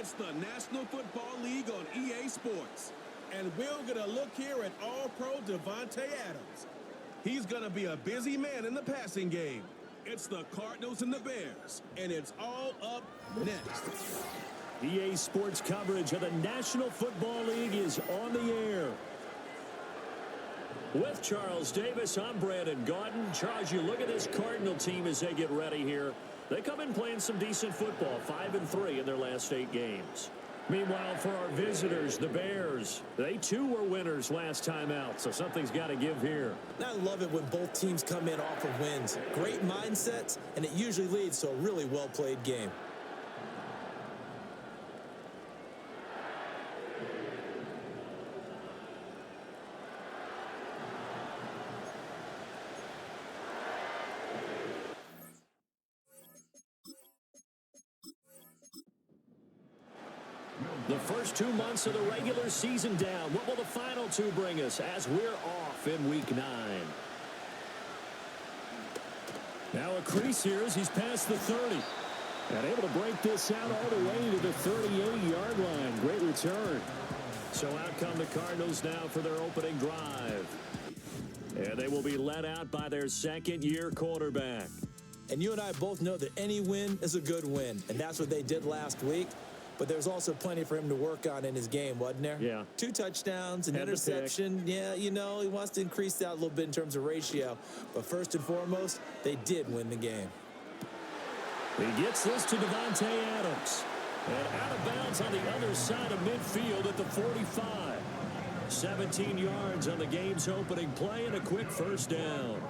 It's the National Football League on EA Sports. And we're going to look here at All-Pro Davante Adams. He's going to be a busy man in the passing game. It's the Cardinals and the Bears, and it's all up next. EA Sports coverage of the National Football League is on the air. With Charles Davis, I'm Brandon Gaudin. Charles, you look at this Cardinal team as they get ready here. They come in playing some decent football, 5-3 in their last 8 games. Meanwhile, for our visitors, the Bears, they too were winners last time out, so something's got to give here. I love it when both teams come in off of wins. Great mindsets, and it usually leads to a really well-played game. The first 2 months of the regular season down. What will the final 2 bring us as we're off in Week 9? Now a crease here as he's past the 30. And able to break this out all the way to the 38-yard line. Great return. So out come the Cardinals now for their opening drive. And they will be led out by their second-year quarterback. And you and I both know that any win is a good win, and that's what they did last week. But there's also plenty for him to work on in his game, wasn't there? Yeah. 2 touchdowns, an interception. Yeah, you know, he wants to increase that a little bit in terms of ratio. But first and foremost, they did win the game. He gets this to Davante Adams. And out of bounds on the other side of midfield at the 45. 17 yards on the game's opening play and a quick first down.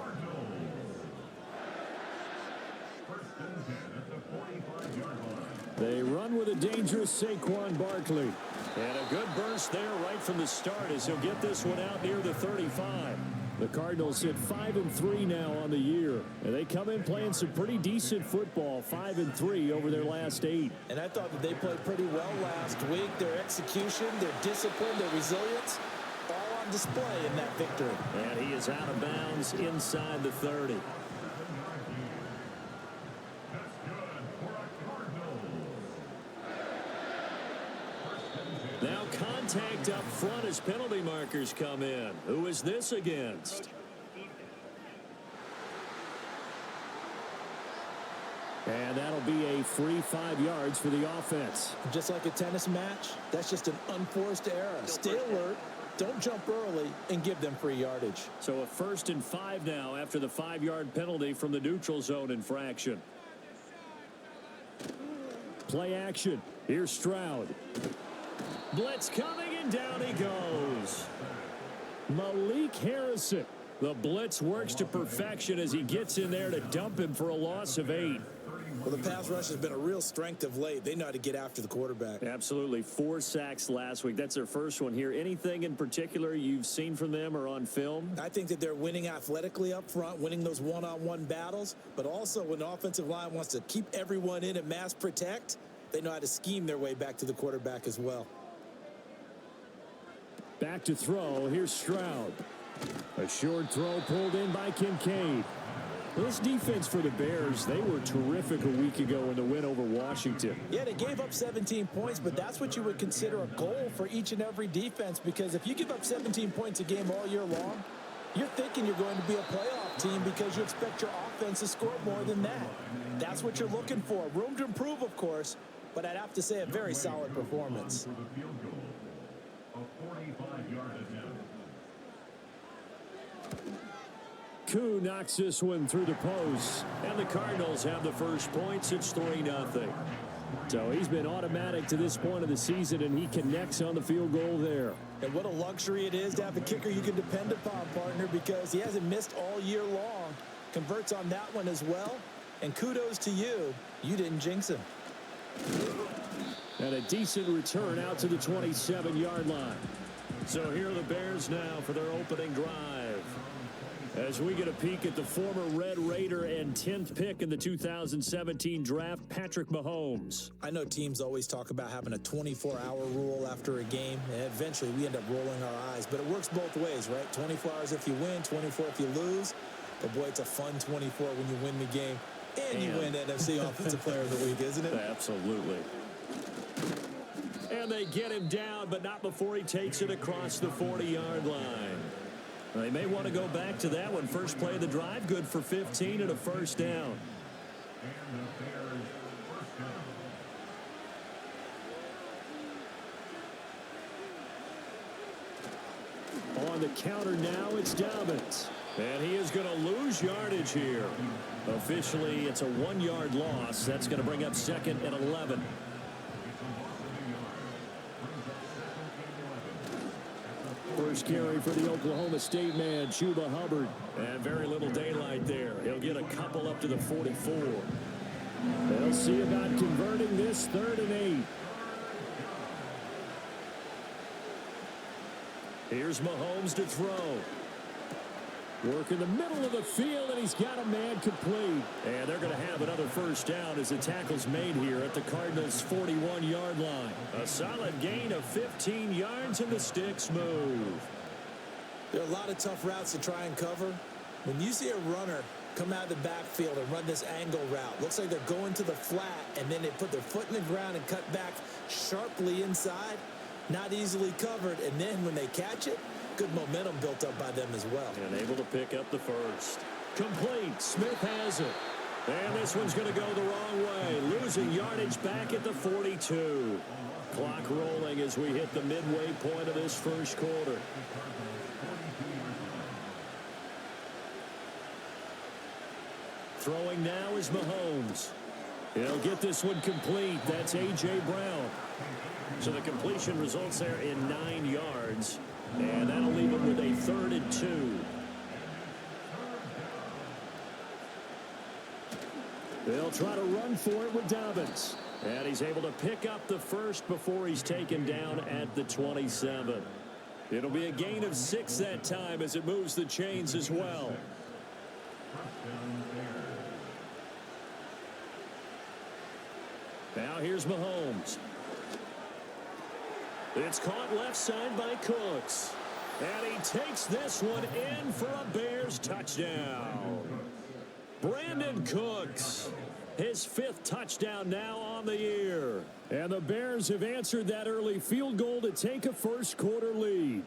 They run with a dangerous Saquon Barkley. And a good burst there right from the start as he'll get this one out near the 35. The Cardinals sit 5-3 now on the year. And they come in playing some pretty decent football, 5-3 over their last 8. And I thought that they played pretty well last week. Their execution, their discipline, their resilience, all on display in that victory. And he is out of bounds inside the 30. Now contact up front as penalty markers come in. Who is this against? And that'll be a free 5 yards for the offense. Just like a tennis match, that's just an unforced error. Stay alert, don't jump early, and give them free yardage. So a 1st and 5 now after the 5-yard penalty from the neutral zone infraction. Play action. Here's Stroud. Blitz coming, and down he goes. Malik Harrison. The blitz works to perfection as he gets in there to dump him for a loss of 8. Well, the pass rush has been a real strength of late. They know how to get after the quarterback. Absolutely. 4 sacks last week. That's their first one here. Anything in particular you've seen from them or on film? I think that they're winning athletically up front, winning those one-on-one battles, but also when the offensive line wants to keep everyone in and mass protect, they know how to scheme their way back to the quarterback as well. Back to throw. Here's Stroud. A short throw pulled in by Kincaid. This defense for the Bears, they were terrific a week ago in the win over Washington. Yeah, they gave up 17 points, but that's what you would consider a goal for each and every defense, because if you give up 17 points a game all year long, you're thinking you're going to be a playoff team because you expect your offense to score more than that. That's what you're looking for. Room to improve, of course, but I'd have to say a very solid performance. Koo knocks this one through the post, and the Cardinals have the first points. It's 3-0. So he's been automatic to this point of the season, and he connects on the field goal there. And what a luxury it is to have a kicker you can depend upon, partner, because he hasn't missed all year long. Converts on that one as well, and kudos to you. You didn't jinx him. And a decent return out to the 27-yard line. So here are the Bears now for their opening drive. As we get a peek at the former Red Raider and 10th pick in the 2017 draft, Patrick Mahomes. I know teams always talk about having a 24-hour rule after a game, and eventually we end up rolling our eyes. But it works both ways, right? 24 hours if you win, 24 if you lose. But, boy, it's a fun 24 when you win the game. And you win NFC Offensive Player of the Week, isn't it? Absolutely. And they get him down, but not before he takes it across the 40-yard line. They may want to go back to that one. First play of the drive, good for 15 and a first down. On the counter now, it's Dobbins. And he is going to lose yardage here. Officially, it's a 1-yard loss. That's going to bring up 2nd and 11. First carry for the Oklahoma State man, Chuba Hubbard. And very little daylight there. He'll get a couple up to the 44. They'll see about converting this 3rd and 8. Here's Mahomes to throw. Work in the middle of the field, and he's got a man complete. And they're going to have another first down as the tackle's made here at the Cardinals' 41-yard line. A solid gain of 15 yards, and the sticks move. There are a lot of tough routes to try and cover. When you see a runner come out of the backfield and run this angle route, looks like they're going to the flat, and then they put their foot in the ground and cut back sharply inside. Not easily covered, and then when they catch it, good momentum built up by them as well. And able to pick up the first. Complete. Smith has it. And this one's going to go the wrong way. Losing yardage back at the 42. Clock rolling as we hit the midway point of this first quarter. Throwing now is Mahomes. He'll get this one complete. That's A.J. Brown. So the completion results there in 9 yards. And that'll leave him with a 3rd and 2. They'll try to run for it with Dobbins. And he's able to pick up the first before he's taken down at the 27. It'll be a gain of 6 that time as it moves the chains as well. Now here's Mahomes. It's caught left side by Cooks. And he takes this one in for a Bears touchdown. Brandon Cooks, his 5th touchdown now on the year. And the Bears have answered that early field goal to take a first quarter lead.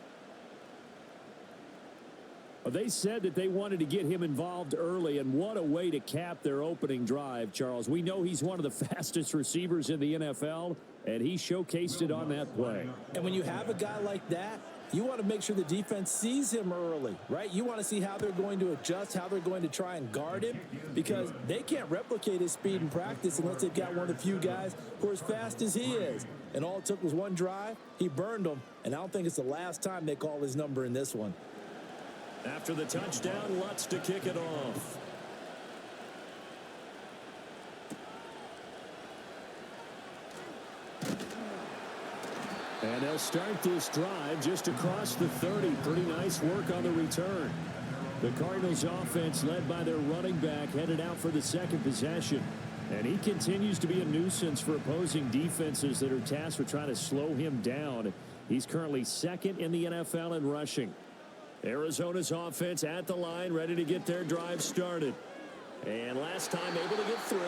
They said that they wanted to get him involved early, and what a way to cap their opening drive, Charles. We know he's one of the fastest receivers in the NFL, and he showcased it on that play. And when you have a guy like that, you want to make sure the defense sees him early, right? You want to see how they're going to adjust, how they're going to try and guard him, because they can't replicate his speed in practice unless they've got one of the few guys who are as fast as he is. And all it took was one drive. He burned them, and I don't think it's the last time they call his number in this one. After the touchdown, Lutz to kick it off. And they'll start this drive just across the 30. Pretty nice work on the return. The Cardinals offense, led by their running back, headed out for the 2nd possession. And he continues to be a nuisance for opposing defenses that are tasked with trying to slow him down. He's currently 2nd in the NFL in rushing. Arizona's offense at the line, ready to get their drive started. And last time able to get 3.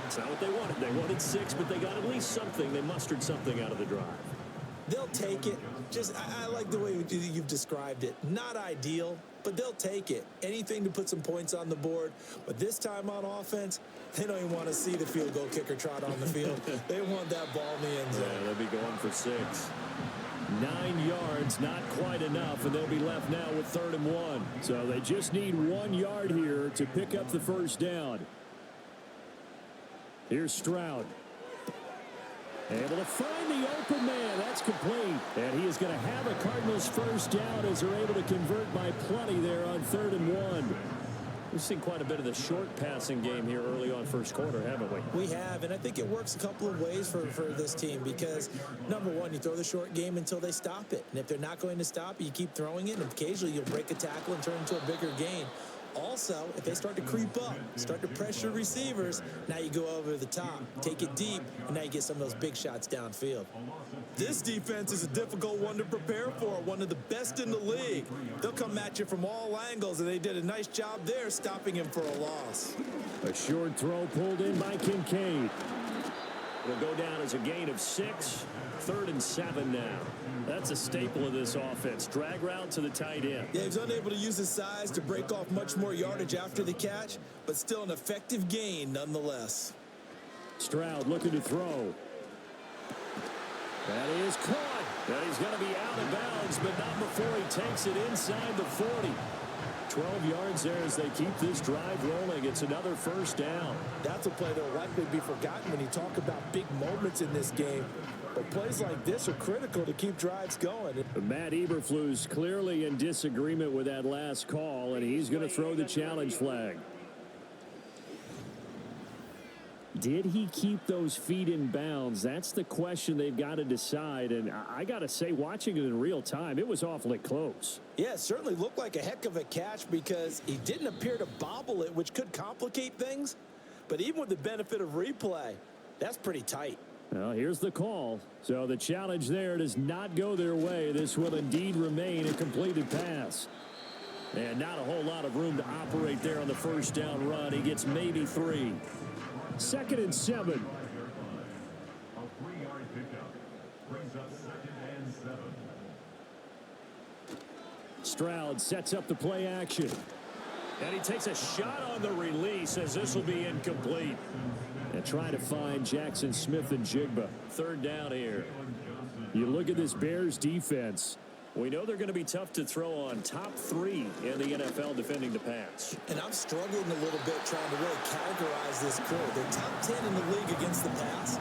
It's not what they wanted. They wanted 6, but they got at least something. They mustered something out of the drive. They'll take it. I like the way you've described it. Not ideal, but they'll take it. Anything to put some points on the board. But this time on offense, they don't even want to see the field goal kicker trot on the field. They want that ball in the end zone. Yeah, they'll be going for 6. 9 yards, not quite enough, and they'll be left now with 3rd and 1. So they just need 1 yard here to pick up the first down. Here's Stroud. Able to find the open man. That's complete. And he is going to have a Cardinals first down as they're able to convert by plenty there on 3rd and 1. We've seen quite a bit of the short passing game here early on first quarter, haven't we? We have, and I think it works a couple of ways for this team because, number one, you throw the short game until they stop it. And if they're not going to stop it, you keep throwing it, and occasionally you'll break a tackle and turn into a bigger gain. Also, if they start to creep up, start to pressure receivers, now you go over the top, take it deep, and now you get some of those big shots downfield. This defense is a difficult one to prepare for, one of the best in the league. They'll come at you from all angles, and they did a nice job there stopping him for a loss. A short throw pulled in by Kincaid. It'll go down as a gain of 6. 3rd and 7 now. That's a staple of this offense. Drag route to the tight end. Yeah, he's unable to use his size to break off much more yardage after the catch, but still an effective gain nonetheless. Stroud looking to throw. That is caught. And he's going to be out of bounds, but not before he takes it inside the 40. 12 yards there as they keep this drive rolling. It's another first down. That's a play that will likely be forgotten when you talk about big moments in this game. But plays like this are critical to keep drives going. Matt Eberflus clearly in disagreement with that last call, and he's going to throw the challenge flag. Did he keep those feet in bounds? That's the question they've got to decide. And I got to say, watching it in real time, it was awfully close. Yeah, it certainly looked like a heck of a catch because he didn't appear to bobble it, which could complicate things. But even with the benefit of replay, that's pretty tight. Well, here's the call. So the challenge there does not go their way. This will indeed remain a completed pass. And not a whole lot of room to operate there on the first down run. He gets maybe 3. 2nd and 7. A 3-yard pickup brings up 2nd and 7. Stroud sets up the play action. And he takes a shot on the release as this will be incomplete. And trying to find Jackson Smith and Jigba. 3rd down here. You look at this Bears defense. We know they're going to be tough to throw on. Top 3 in the NFL defending the pass. And I'm struggling a little bit trying to really categorize this crew. They're top 10 in the league against the pass,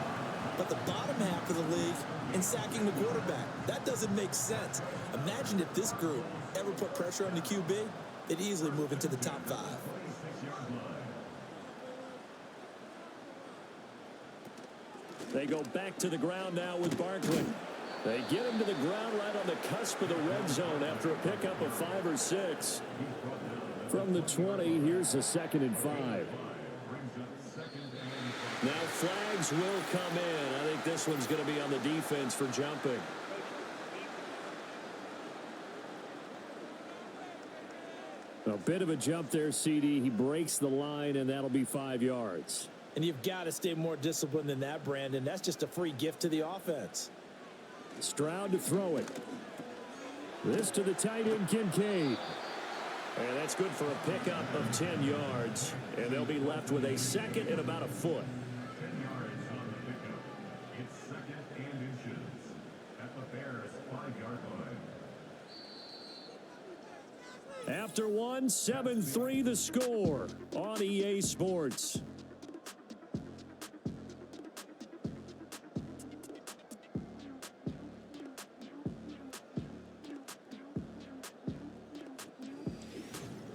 but the bottom half of the league in sacking the quarterback. That doesn't make sense. Imagine if this group ever put pressure on the QB, they'd easily move into the top 5. They go back to the ground now with Barkley. They get him to the ground right on the cusp of the red zone after a pickup of 5 or 6. From the 20, here's a 2nd and 5. Now flags will come in. I think this one's going to be on the defense for jumping. A bit of a jump there, CD. He breaks the line, and that'll be 5 yards. And you've got to stay more disciplined than that, Brandon. That's just a free gift to the offense. Stroud to throw it. This to the tight end, Kincaid. And that's good for a pickup of 10 yards. And they'll be left with a 2nd and about a foot. 10 yards on the pickup. It's 2nd and inches at the Bears' 5-yard line. After 1, 7-3 the score on EA Sports.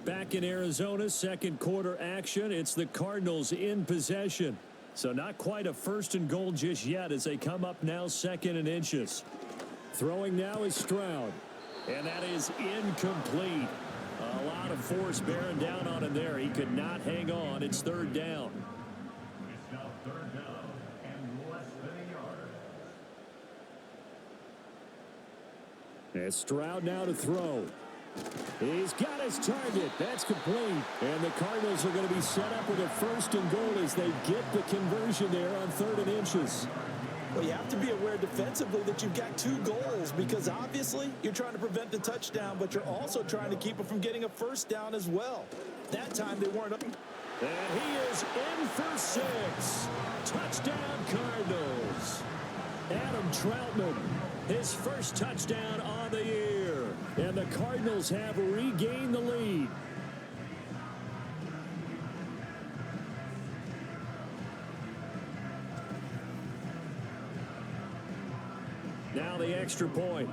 Back in Arizona, 2nd quarter action. It's the Cardinals in possession. So not quite a 1st and goal just yet as they come up now 2nd and inches. Throwing now is Stroud. And that is incomplete. A lot of force bearing down on him there. He could not hang on. It's 3rd down. It's now 3rd down and less than a yard. And Stroud now to throw. He's got his target. That's complete. And the Cardinals are going to be set up with a 1st and goal as they get the conversion there on 3rd and inches. Well, you have to be aware defensively that you've got 2 goals because obviously you're trying to prevent the touchdown, but you're also trying to keep them from getting a 1st down as well. That time they weren't up. And he is in for 6. Touchdown Cardinals. Adam Troutman, his 1st touchdown on the year. And the Cardinals have regained the lead. Now the extra point.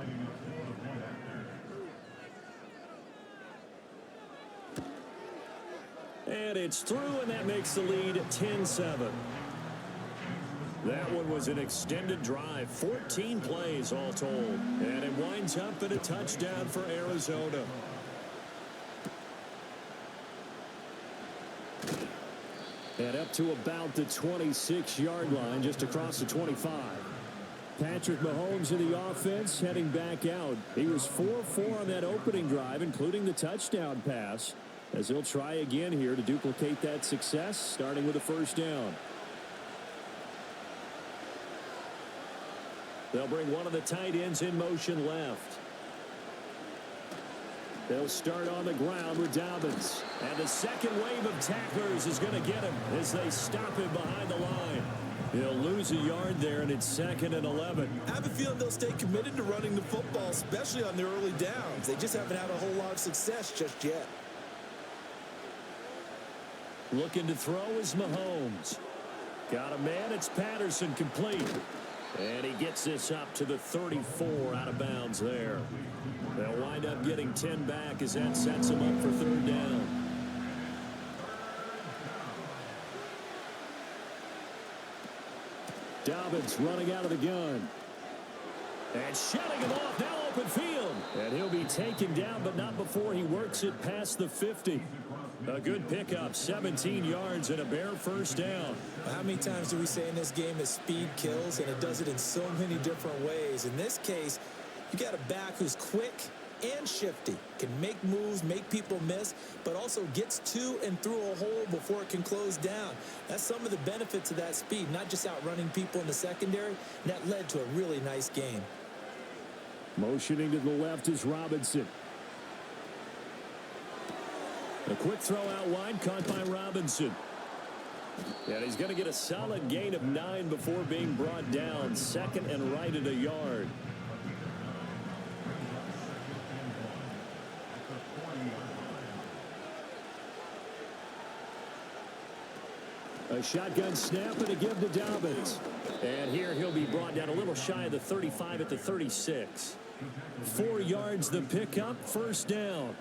And it's through, and that makes the lead 10-7. That one was an extended drive, 14 plays all told. And it winds up in a touchdown for Arizona. And up to about the 26-yard line, just across the 25. Patrick Mahomes in the offense, heading back out. He was 4-4 on that opening drive, including the touchdown pass, as he'll try again here to duplicate that success, starting with a 1st down. They'll bring one of the tight ends in motion left. They'll start on the ground with Dobbins. And the second wave of tacklers is going to get him as they stop him behind the line. He'll lose a yard there, and it's 2nd and 11. I have a feeling they'll stay committed to running the football, especially on their early downs. They just haven't had a whole lot of success just yet. Looking to throw is Mahomes. Got a man. It's Patterson, complete. And he gets this up to the 34, out of bounds there. They'll wind up getting 10 back as that sets them up for 3rd down. Dobbins running out of the gun. And shutting him off, now open field. And he'll be taken down, but not before he works it past the 50. A good pickup, 17 yards and a bare 1st down. How many times do we say in this game that speed kills, and it does it in so many different ways? In this case, you got a back who's quick and shifty, can make moves, make people miss, but also gets to and through a hole before it can close down. That's some of the benefits of that speed, not just outrunning people in the secondary. And that led to a really nice game. Motioning to the left is Robinson. A quick throw out wide, caught by Robinson. And he's going to get a solid gain of 9 before being brought down. 2nd and right at a yard. A shotgun snap and a give to Dobbins. And here he'll be brought down a little shy of the 35 at the 36. 4 yards the pickup, 1st down.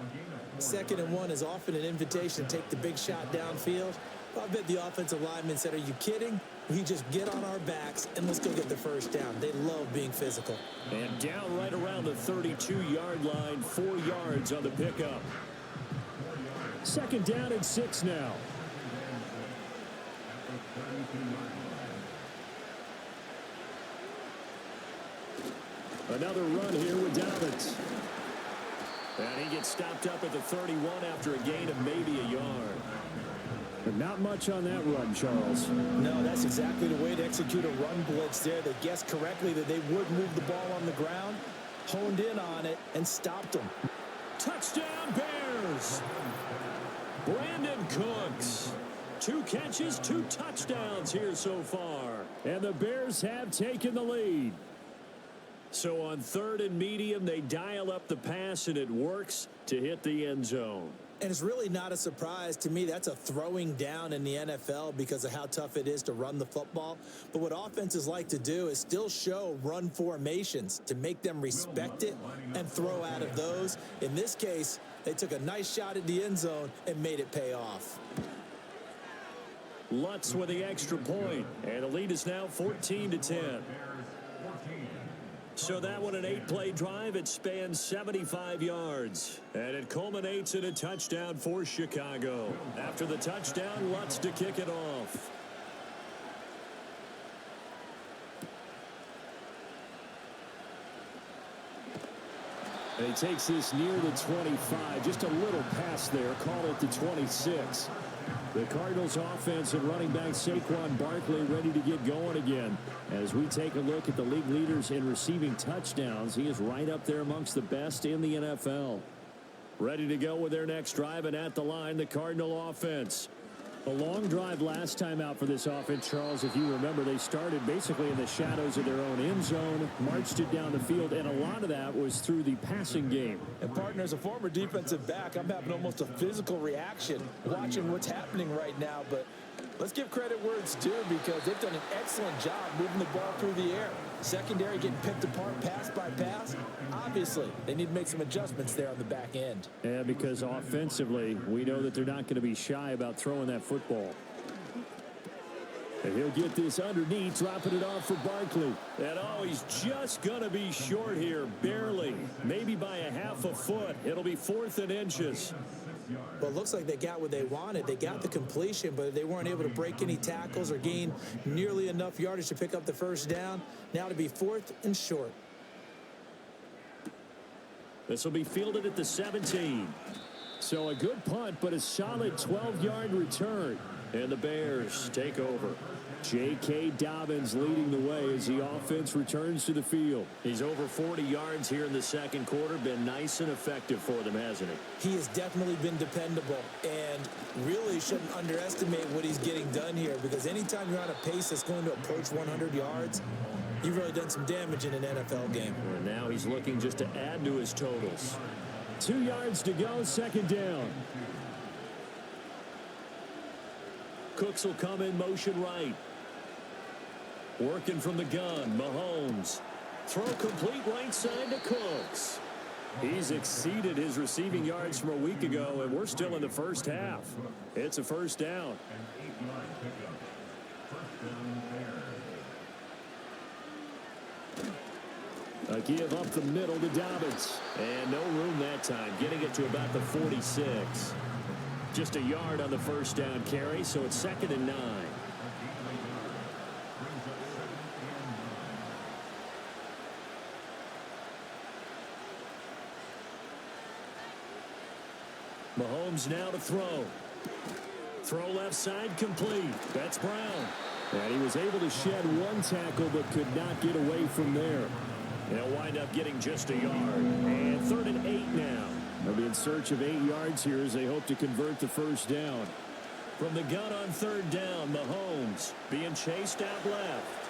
2nd and 1 is often an invitation to take the big shot downfield. I bet the offensive lineman said, "Are you kidding? We just get on our backs and let's go get the 1st down." They love being physical. And down right around the 32-yard line, 4 yards on the pickup. 2nd down and 6 now. Another run here with Dobbins. And he gets stopped up at the 31 after a gain of maybe a yard. But not much on that run, Charles. No, that's exactly the way to execute a run blitz there. They guessed correctly that they would move the ball on the ground, honed in on it, and stopped them. Touchdown, Bears! Brandon Cooks. 2 catches, 2 touchdowns here so far. And the Bears have taken the lead. So on 3rd and medium, they dial up the pass, and it works to hit the end zone. And it's really not a surprise to me. That's a throwing down in the NFL because of how tough it is to run the football. But what offenses like to do is still show run formations to make them respect it and throw out of those. In this case, they took a nice shot at the end zone and made it pay off. Lutz with the extra point, and the lead is now 14-10. So that one, an 8-play drive. It spans 75 yards, and it culminates in a touchdown for Chicago. After the touchdown, Lutz to kick it off. And he takes this near the 25, just a little pass there, call it the 26. The Cardinals offense and running back Saquon Barkley ready to get going again. As we take a look at the league leaders in receiving touchdowns, he is right up there amongst the best in the NFL. Ready to go with their next drive, and at the line, the Cardinal offense. A long drive last time out for this offense, Charles. If you remember, they started basically in the shadows of their own end zone, marched it down the field, and a lot of that was through the passing game. And, partner, as a former defensive back, I'm having almost a physical reaction watching what's happening right now. But let's give credit where it's due because they've done an excellent job moving the ball through the air. Secondary getting picked apart pass by pass. Obviously, they need to make some adjustments there on the back end. Yeah, because offensively, we know that they're not going to be shy about throwing that football. And he'll get this underneath, dropping it off for Barkley. And, oh, he's just going to be short here, barely. Maybe by a half a foot. It'll be 4th and inches. Well, it looks like they got what they wanted. They got the completion, but they weren't able to break any tackles or gain nearly enough yardage to pick up the 1st down. Now to be 4th and short. This will be fielded at the 17. So a good punt, but a solid 12-yard return. And the Bears take over. J.K. Dobbins leading the way as the offense returns to the field. He's over 40 yards here in the second quarter. Been nice and effective for them, hasn't he? He has definitely been dependable and really shouldn't underestimate what he's getting done here, because anytime you're on a pace that's going to approach 100 yards, you've really done some damage in an NFL game. And now he's looking just to add to his totals. 2 yards to go, second down. Cooks will come in motion right. Working from the gun, Mahomes. Throw complete right side to Cooks. He's exceeded his receiving yards from a week ago, and we're still in the first half. It's a first down. A give up the middle to Dobbins. And no room that time, getting it to about the 46. Just a yard on the first down carry, so it's 2nd and 9. Mahomes now to throw. Throw left side complete. That's Brown. And he was able to shed one tackle but could not get away from there. They'll wind up getting just a yard. And 3rd and 8 now. They'll be in search of 8 yards here as they hope to convert the first down. From the gun on 3rd down, Mahomes being chased out left.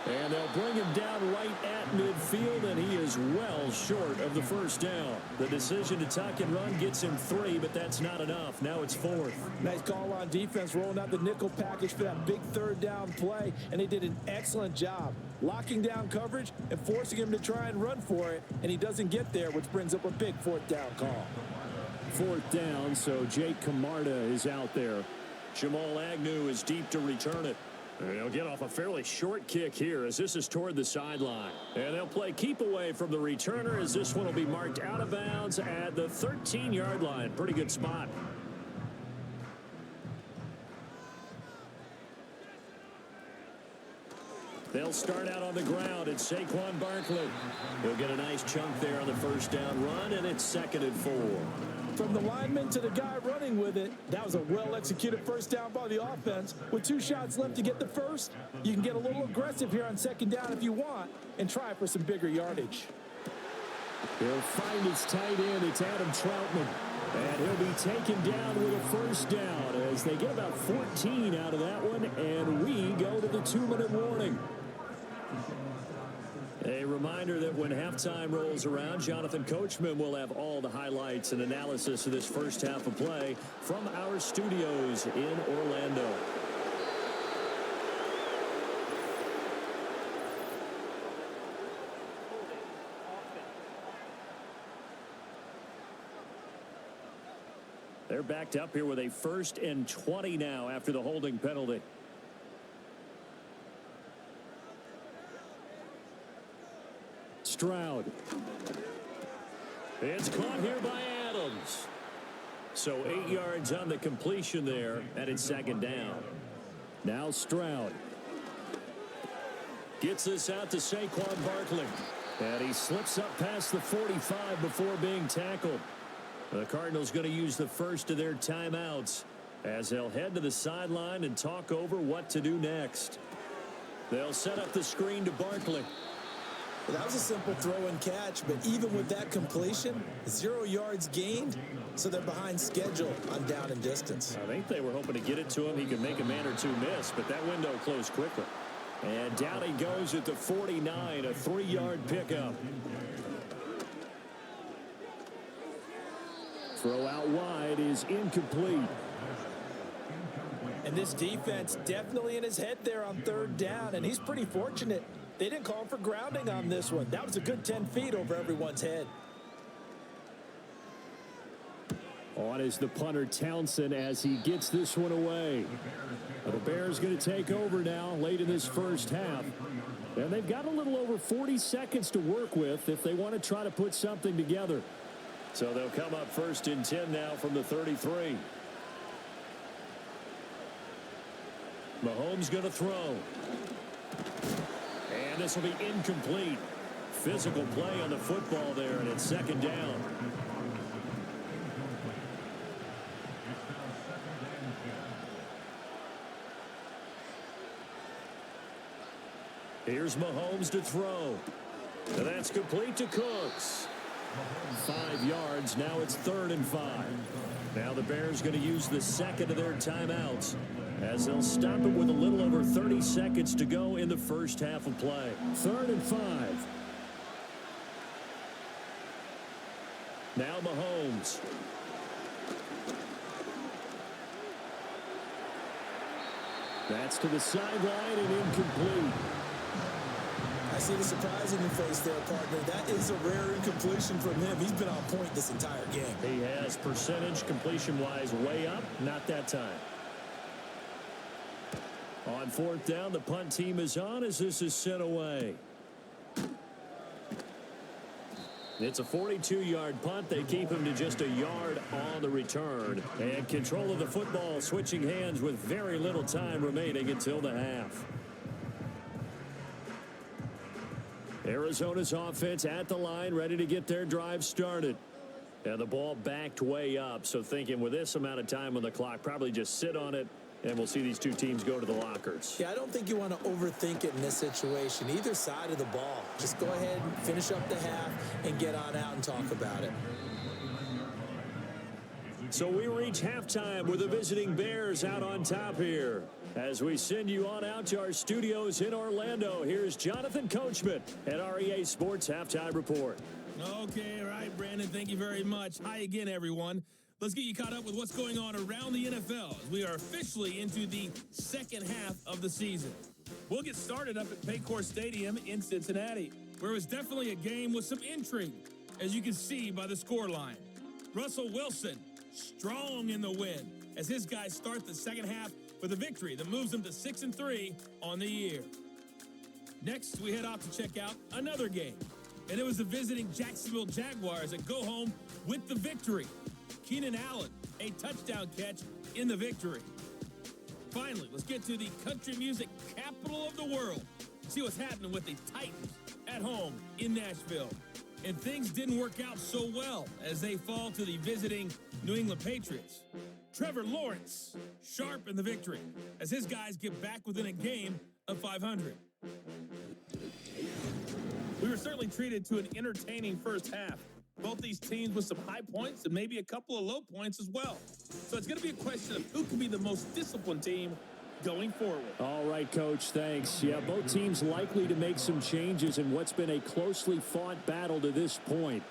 And they'll bring him down right at midfield, and he is well short of the first down. The decision to tuck and run gets him 3, but that's not enough. Now it's 4th. Nice call on defense, rolling out the nickel package for that big 3rd down play, and they did an excellent job locking down coverage and forcing him to try and run for it, and he doesn't get there, which brings up a big 4th down call. 4th down, so Jake Camarda is out there. Jamal Agnew is deep to return it. They'll get off a fairly short kick here as this is toward the sideline. And they'll play keep away from the returner as this one will be marked out of bounds at the 13-yard line. Pretty good spot. They'll start out on the ground. It's Saquon Barkley. He'll get a nice chunk there on the first down run, and it's 2nd and 4. From the lineman to the guy running with it, that was a well-executed first down by the offense. With 2 shots left to get the first, you can get a little aggressive here on 2nd down if you want and try for some bigger yardage. He'll find his tight end. It's Adam Troutman. And he'll be taken down with a first down as they get about 14 out of that one, and we go to the 2-minute warning. A reminder that when halftime rolls around, Jonathan Coachman will have all the highlights and analysis of this first half of play from our studios in Orlando. They're backed up here with a 1st and 20 now after the holding penalty. Stroud. It's caught here by Adams. So 8 yards on the completion there, and it's 2nd down. Now Stroud. Gets this out to Saquon Barkley. And he slips up past the 45 before being tackled. The Cardinals going to use the first of their timeouts as they'll head to the sideline and talk over what to do next. They'll set up the screen to Barkley. That was a simple throw and catch, but even with that completion, 0 yards gained, so they're behind schedule on down and distance. I think they were hoping to get it to him. He could make a man or two miss, but that window closed quickly. And down he goes at the 49, a 3-yard pickup. Throw out wide is incomplete. And this defense definitely in his head there on 3rd down, and he's pretty fortunate. They didn't call him for grounding on this one. That was a good 10 feet over everyone's head. On is the punter Townsend as he gets this one away. The Bears going to take over now late in this first half. And they've got a little over 40 seconds to work with if they want to try to put something together. So they'll come up 1st and 10 now from the 33. Mahomes going to throw. And this will be incomplete. Physical play on the football there, and it's 2nd down. Here's Mahomes to throw. And that's complete to Cooks. 5 yards. Now it's 3rd and 5. Now the Bears going to use the second of their timeouts as they'll stop it with a little over 30 seconds to go in the first half of play. 3rd and 5. Now Mahomes. That's to the sideline and incomplete. I see the surprise in your face there, partner. That is a rare incompletion from him. He's been on point this entire game. He has percentage completion-wise way up. Not that time. On 4th down, the punt team is on as this is sent away. It's a 42-yard punt. They keep him to just a yard on the return. And control of the football switching hands with very little time remaining until the half. Arizona's offense at the line, ready to get their drive started. And the ball backed way up, so thinking with this amount of time on the clock, probably just sit on it, and we'll see these two teams go to the lockers. Yeah, I don't think you want to overthink it in this situation. Either side of the ball. Just go ahead and finish up the half and get on out and talk about it. So we reach halftime with the visiting Bears out on top here. As we send you on out to our studios in Orlando, here's Jonathan Coachman at our EA Sports Halftime Report. Okay, all right, Brandon, thank you very much. Hi again, everyone. Let's get you caught up with what's going on around the NFL as we are officially into the second half of the season. We'll get started up at Paycor Stadium in Cincinnati, where it was definitely a game with some intrigue, as you can see by the scoreline. Russell Wilson, strong in the win, as his guys start the second half with a victory that moves them to 6-3 on the year. Next, we head off to check out another game, and it was the visiting Jacksonville Jaguars that go home with the victory. Keenan Allen, a touchdown catch in the victory. Finally, let's get to the country music capital of the world. See what's happening with the Titans at home in Nashville. And things didn't work out so well as they fall to the visiting New England Patriots. Trevor Lawrence, sharp in the victory as his guys get back within a game of 500. We were certainly treated to an entertaining first half. Both these teams with some high points and maybe a couple of low points as well. So it's going to be a question of who can be the most disciplined team going forward. All right, Coach, thanks. Yeah, both teams likely to make some changes in what's been a closely fought battle to this point.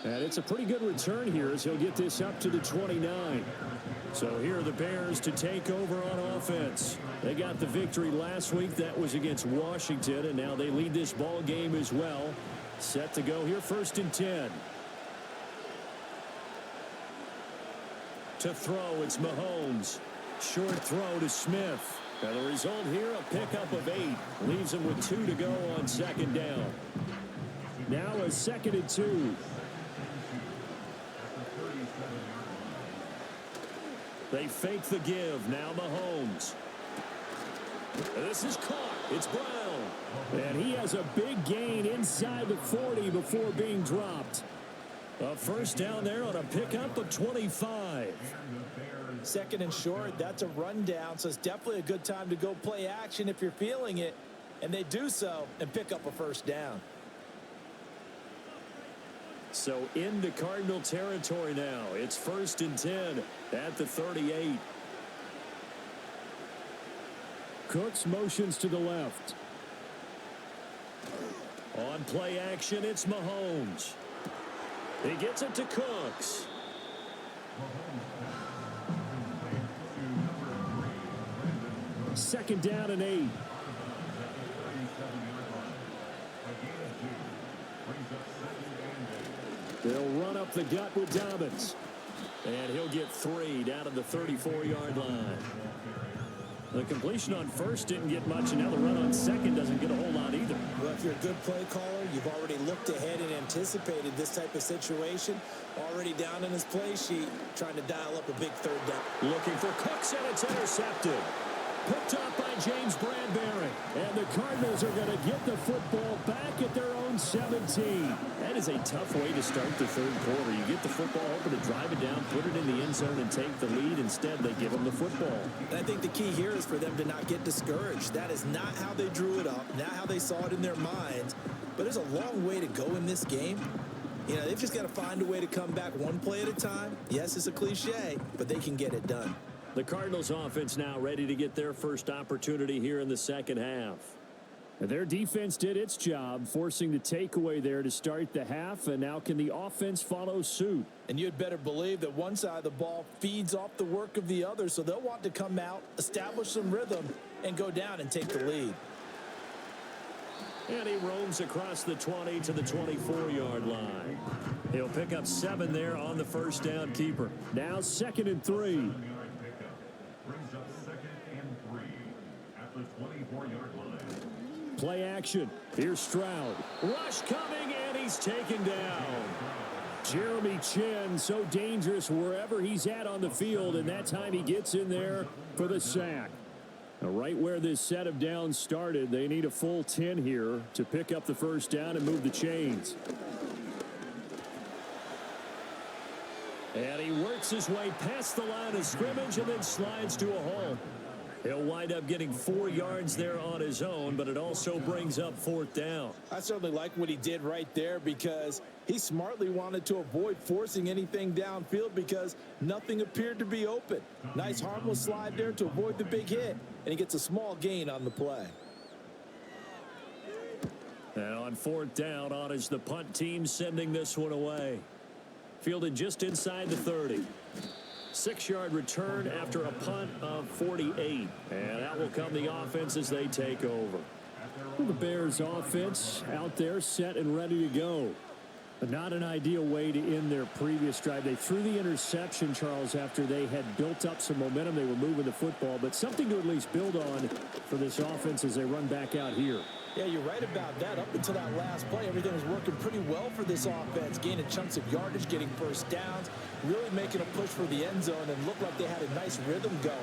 And it's a pretty good return here as he'll get this up to the 29. So here are the Bears to take over on offense. They got the victory last week. That was against Washington, and now they lead this ball game as well. Set to go here, 1st and 10. To throw, it's Mahomes. Short throw to Smith. And the result here, a pickup of 8. Leaves him with 2 to go on 2nd down. Now a 2nd and 2. They fake the give. Now Mahomes. This is caught. It's Brown. And he has a big gain inside the 40 before being dropped. A first down there on a pickup of 25. 2nd and short, that's a rundown, so it's definitely a good time to go play action if you're feeling it. And they do so and pick up a first down. So into Cardinal territory now. It's 1st and 10 at the 38. Cooks motions to the left. On play action, it's Mahomes. He gets it to Cooks. Second down and 8. They'll run up the gut with Dobbins. And he'll get 3 down to the 34-yard line. The completion on first didn't get much, and now the run on second doesn't get a whole lot either. Well, if you're a good play caller, you've already looked ahead and anticipated this type of situation. Already down in his play sheet, trying to dial up a big third down. Looking for Cooks, and it's intercepted. Picked up by James Bradbury. And the Cardinals are going to get the football back at their own 17. And That is a tough way to start the third quarter. You get the football, hoping to drive it down, put it in the end zone, and take the lead. Instead, they give them the football. And I think the key here is for them to not get discouraged. That is not how they drew it up, not how they saw it in their minds. But there's a long way to go in this game. You know, they've just got to find a way to come back one play at a time. Yes, it's a cliche, but they can get it done. The Cardinals offense now ready to get their first opportunity here in the second half. And their defense did its job, forcing the takeaway there to start the half, and now can the offense follow suit? And you'd better believe that one side of the ball feeds off the work of the other, so they'll want to come out, establish some rhythm, and go down and take the lead. And he roams across the 20 to the 24-yard line. He'll pick up 7 there on the first down keeper. Now 2nd and 3. Brings up 2nd and 3 at the 24-yard line. Play action. Here's Stroud. Rush coming, and he's taken down. Jeremy Chin, so dangerous wherever he's at on the field, and that time he gets in there for the sack. Now, right where this set of downs started, they need a full 10 here to pick up the first down and move the chains. And he works his way past the line of scrimmage and then slides to a halt. He'll wind up getting 4 yards there on his own, but it also brings up 4th down. I certainly like what he did right there because he smartly wanted to avoid forcing anything downfield because nothing appeared to be open. Nice harmless slide there to avoid the big hit, and he gets a small gain on the play. Now on 4th down, on is the punt team sending this one away. Fielded just inside the 30. 6-yard return after a punt of 48. And that will come the offense as they take over. The Bears offense out there set and ready to go. But not an ideal way to end their previous drive. They threw the interception, Charles, after they had built up some momentum. They were moving the football, but something to at least build on for this offense as they run back out here. Yeah, you're right about that. Up until that last play, everything was working pretty well for this offense, gaining chunks of yardage, getting first downs, really making a push for the end zone, and looked like they had a nice rhythm going.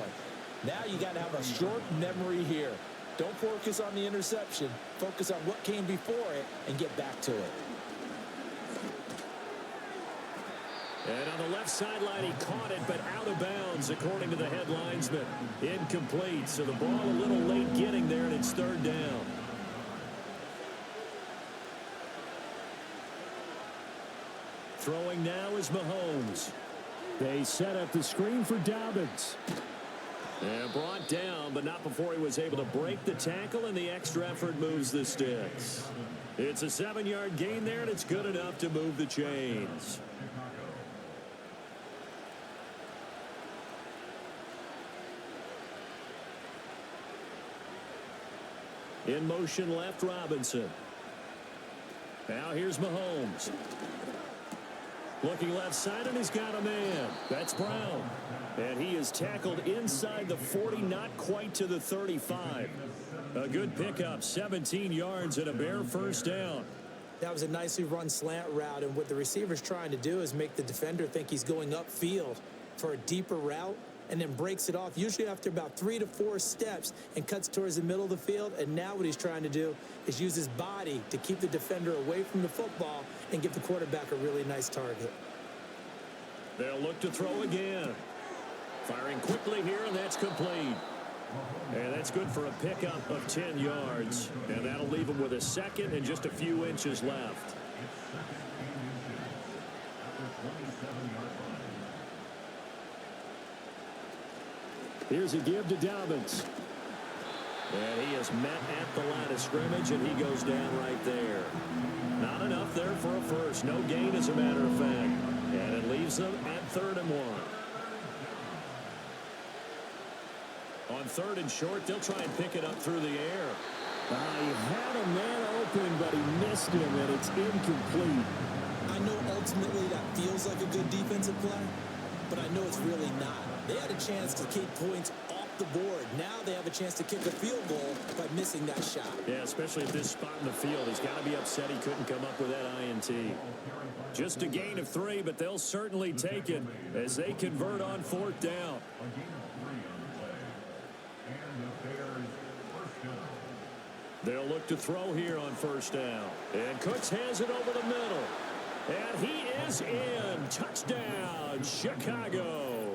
Now you got to have a short memory here. Don't focus on the interception. Focus on what came before it and get back to it. And on the left sideline, he caught it, but out of bounds, according to the head linesman. Incomplete, so the ball a little late getting there, and it's 3rd down. Throwing now is Mahomes. They set up the screen for Dobbins. And brought down, but not before he was able to break the tackle, and the extra effort moves the sticks. It's a 7-yard gain there, and it's good enough to move the chains. In motion left, Robinson. Now here's Mahomes. Looking left side, and he's got a man. That's Brown. And he is tackled inside the 40, not quite to the 35. A good pickup, 17 yards and a bare first down. That was a nicely run slant route, and what the receiver's trying to do is make the defender think he's going upfield for a deeper route, and then breaks it off, usually after about 3 to 4 steps, and cuts towards the middle of the field. And now what he's trying to do is use his body to keep the defender away from the football and give the quarterback a really nice target. They'll look to throw again. Firing quickly here, and that's complete. And that's good for a pickup of 10 yards. And that'll leave him with a 2nd and just a few inches left. Here's a give to Dobbins. And he is met at the line of scrimmage, and he goes down right there. Not enough there for a first. No gain, as a matter of fact. And it leaves them at 3rd and 1. On 3rd and short, they'll try and pick it up through the air. He had a man open, but he missed him, and it's incomplete. I know ultimately that feels like a good defensive play, but I know it's really not. They had a chance to keep points off the board. Now they have a chance to kick a field goal by missing that shot. Yeah, especially at this spot in the field. He's got to be upset he couldn't come up with that INT. Just a gain of 3, but they'll certainly take it as they convert on 4th down. They'll look to throw here on 1st down. And Cooks has it over the middle. And he is in. Touchdown, Chicago.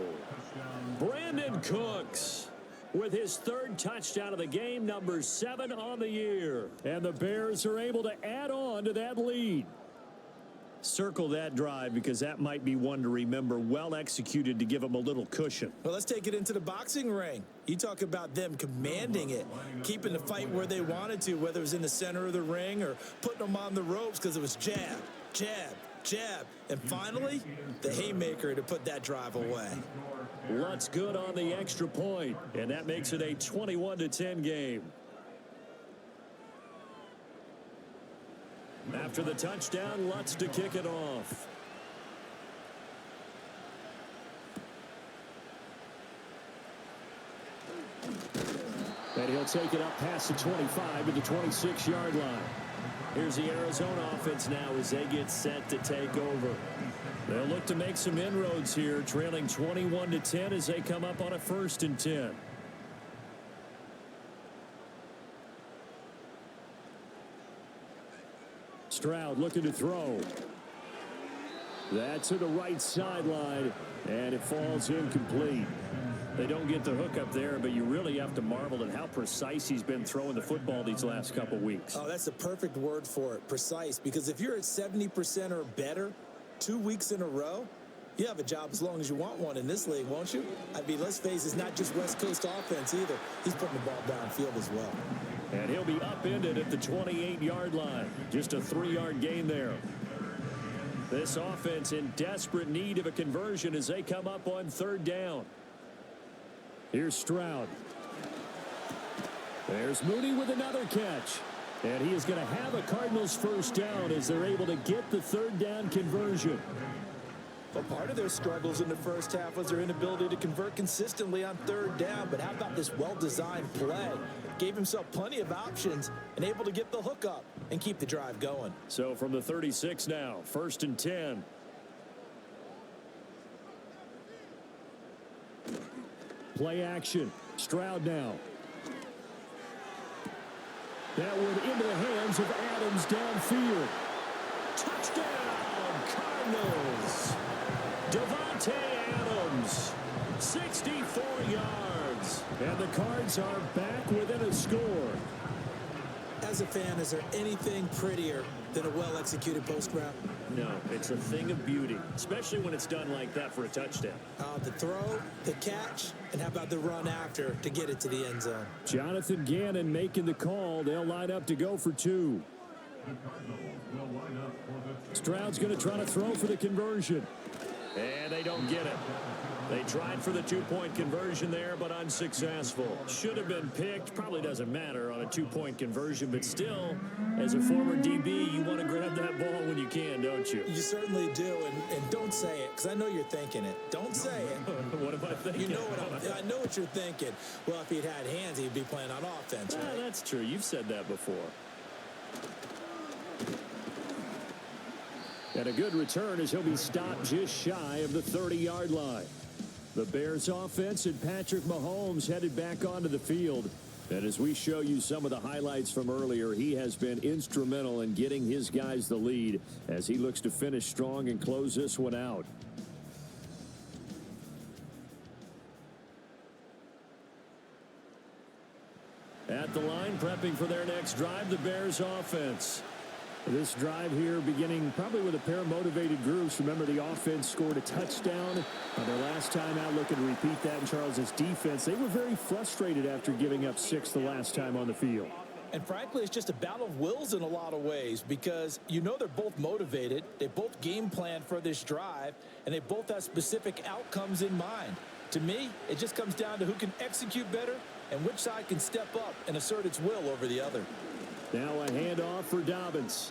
Brandon Cooks with his third touchdown of the game, number 7 on the year. And the Bears are able to add on to that lead. Circle that drive because that might be one to remember. Well executed to give them a little cushion. Well, let's take it into the boxing ring. You talk about them commanding it, keeping the fight where they wanted to, whether it was in the center of the ring or putting them on the ropes because it was jab, jab, jab. And finally, the haymaker to put that drive away. Lutz good on the extra point, and that makes it a 21-10 game. After the touchdown, Lutz to kick it off. And he'll take it up past the 25 to the 26-yard line. Here's the Arizona offense now as they get set to take over. They'll look to make some inroads here, trailing 21-10 as they come up on a 1st and 10. Stroud looking to throw. That's to the right sideline, and it falls incomplete. They don't get the hook up there, but you really have to marvel at how precise he's been throwing the football these last couple weeks. Oh, that's the perfect word for it, precise, because if you're at 70% or better 2 weeks in a row, you have a job as long as you want one in this league, won't you? I mean, let's face it, it's not just West Coast offense either. He's putting the ball downfield as well. And he'll be upended at the 28-yard line. Just a 3-yard gain there. This offense in desperate need of a conversion as they come up on 3rd down. Here's Stroud. There's Mooney with another catch. And he is going to have a Cardinals 1st down as they're able to get the 3rd down conversion. Well, part of their struggles in the first half was their inability to convert consistently on 3rd down. But how about this well-designed play? Gave himself plenty of options and able to get the hook up and keep the drive going. So from the 36 now, 1st and 10. Play action. Stroud now. That one into the hands of Adams downfield. Touchdown, Cardinals. Davante Adams, 64 yards. And the Cards are back within a score. As a fan, is there anything prettier than a well-executed post route? No, it's a thing of beauty, especially when it's done like that for a touchdown. The throw, the catch, and how about the run after to get it to the end zone? Jonathan Gannon making the call. They'll line up to go for 2. Stroud's going to try to throw for the conversion. And they don't get it. They tried for the 2-point conversion there, but unsuccessful. Should have been picked. Probably doesn't matter on a 2-point conversion, but still, as a former DB, you want to grab that ball when you can, don't you? You certainly do, and don't say it, because I know you're thinking it. Don't say it. What am I thinking? You know I know what you're thinking. Well, if he'd had hands, he'd be playing on offense. Right? That's true. You've said that before. And a good return as he'll be stopped just shy of the 30-yard line. The Bears offense and Patrick Mahomes headed back onto the field. And as we show you some of the highlights from earlier, he has been instrumental in getting his guys the lead as he looks to finish strong and close this one out. At the line, prepping for their next drive, the Bears offense. This drive here beginning probably with a pair of motivated groups. Remember, the offense scored a touchdown on their last time out. Looking to repeat that in Charles's defense. They were very frustrated after giving up 6 the last time on the field. And frankly, it's just a battle of wills in a lot of ways because you know they're both motivated. They both game plan for this drive, and they both have specific outcomes in mind. To me, it just comes down to who can execute better and which side can step up and assert its will over the other. Now a handoff for Dobbins.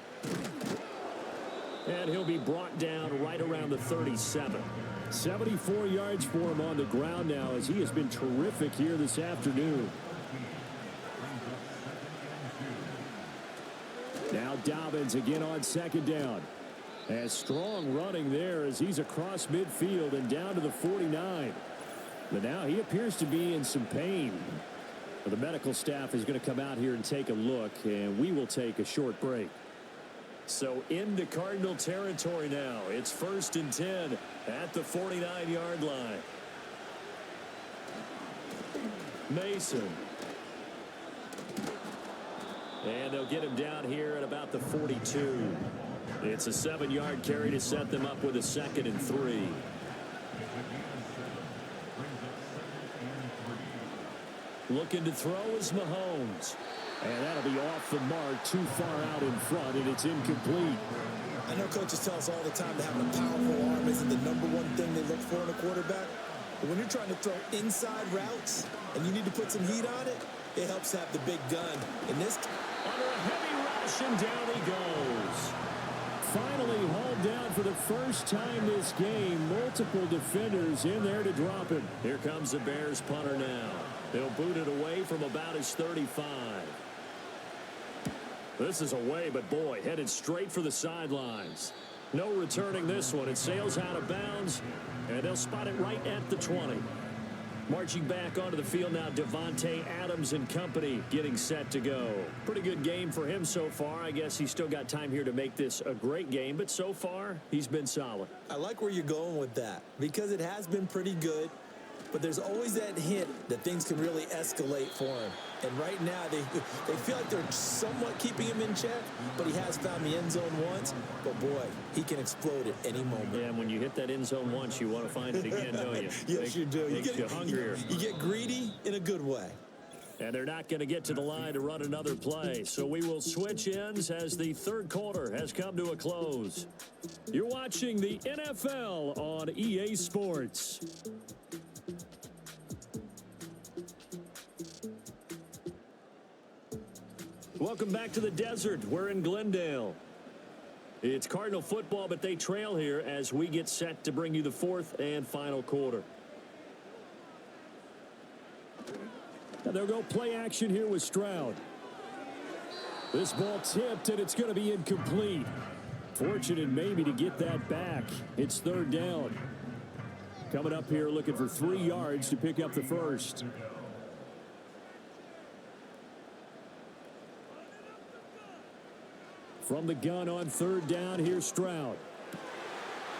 And he'll be brought down right around the 37. 74 yards for him on the ground now as he has been terrific here this afternoon. Now Dobbins again on 2nd down. And strong running there as he's across midfield and down to the 49. But now he appears to be in some pain. The medical staff is going to come out here and take a look, and we will take a short break. So into Cardinal territory now. It's 1st and 10 at the 49-yard line. Mason. And they'll get him down here at about the 42. It's a 7-yard carry to set them up with a 2nd and 3. Looking to throw is Mahomes. And that'll be off the mark, too far out in front, and it's incomplete. I know coaches tell us all the time that having a powerful arm isn't the #1 thing they look for in a quarterback. But when you're trying to throw inside routes and you need to put some heat on it, it helps have the big gun. In this, under a heavy rush, and down he goes. Finally hauled down for the first time this game. Multiple defenders in there to drop him. Here comes the Bears punter now. They'll boot it away from about his 35. This is away, but boy, headed straight for the sidelines. No returning this one. It sails out of bounds, and they'll spot it right at the 20. Marching back onto the field now, Davante Adams and company getting set to go. Pretty good game for him so far. I guess he's still got time here to make this a great game, but so far, he's been solid. I like where you're going with that because it has been pretty good. But there's always that hint that things can really escalate for him. And right now, they feel like they're somewhat keeping him in check, but he has found the end zone once. But, boy, he can explode at any moment. Yeah, and when you hit that end zone once, you want to find it again, don't you? Yes, you do. Makes you hungrier. You get greedy in a good way. And they're not going to get to the line to run another play. So we will switch ends as the third quarter has come to a close. You're watching the NFL on EA Sports. Welcome back to the desert. We're in Glendale. It's Cardinal football, but they trail here as we get set to bring you the fourth and final quarter. And they'll go play action here with Stroud. This ball tipped, and it's going to be incomplete. Fortunate maybe to get that back. It's 3rd down. Coming up here looking for 3 yards to pick up the first. From the gun on 3rd down, here's Stroud.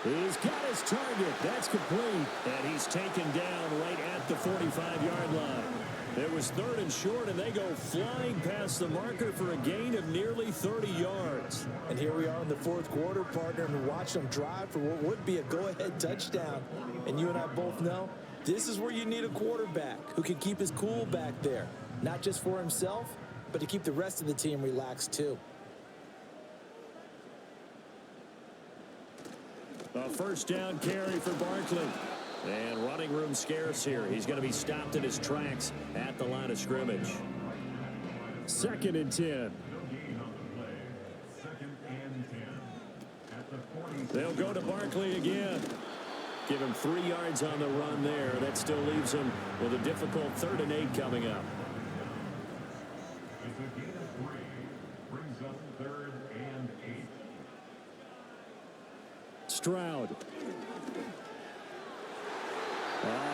He's got his target. That's complete. And he's taken down right at the 45-yard line. It was 3rd and short, and they go flying past the marker for a gain of nearly 30 yards. And here we are in the 4th quarter, partner, and we watch them drive for what would be a go-ahead touchdown. And you and I both know this is where you need a quarterback who can keep his cool back there, not just for himself, but to keep the rest of the team relaxed too. A 1st down carry for Barkley. And running room scarce here. He's going to be stopped in his tracks at the line of scrimmage. 2nd and 10. They'll go to Barkley again. Give him 3 yards on the run there. That still leaves him with a difficult 3rd and 8 coming up. Stroud.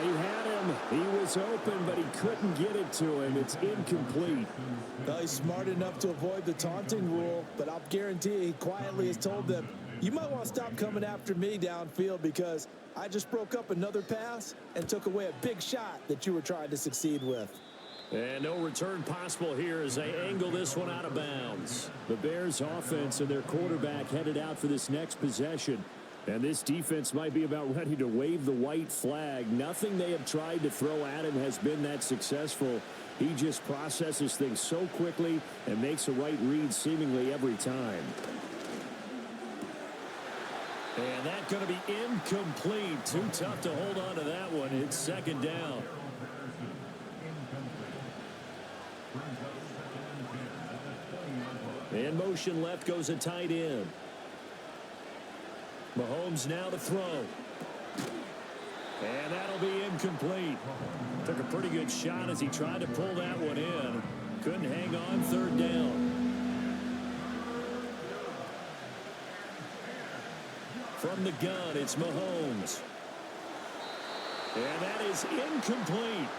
He had him. He was open, but he couldn't get it to him. It's incomplete. Well, he's smart enough to avoid the taunting rule, but I'll guarantee he quietly has told them, you might want to stop coming after me downfield because I just broke up another pass and took away a big shot that you were trying to succeed with. And no return possible here as they angle this one out of bounds. The Bears offense and their quarterback headed out for this next possession. And this defense might be about ready to wave the white flag. Nothing they have tried to throw at him has been that successful. He just processes things so quickly and makes a right read seemingly every time. And that's going to be incomplete. Too tough to hold on to that one. It's 2nd down. In motion left goes a tight end. Mahomes now to throw. And that'll be incomplete. Took a pretty good shot as he tried to pull that one in. Couldn't hang on 3rd down. From the gun, it's Mahomes. And that is incomplete.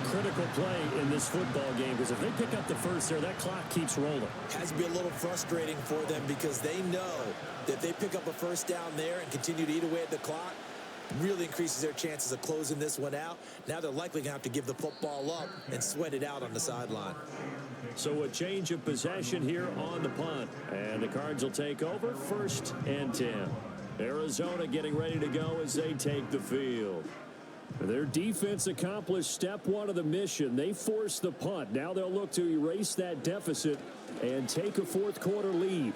critical play in this football game, because if they pick up the first there, that clock keeps rolling. Has to be a little frustrating for them because they know that if they pick up a first down there and continue to eat away at the clock, really increases their chances of closing this one out. Now they're likely going to have to give the football up and sweat it out on the sideline. So a change of possession here on the punt. And the Cards will take over 1st and 10. Arizona getting ready to go as they take the field. Their defense accomplished step 1 of the mission. They forced the punt. Now they'll look to erase that deficit and take a 4th quarter lead.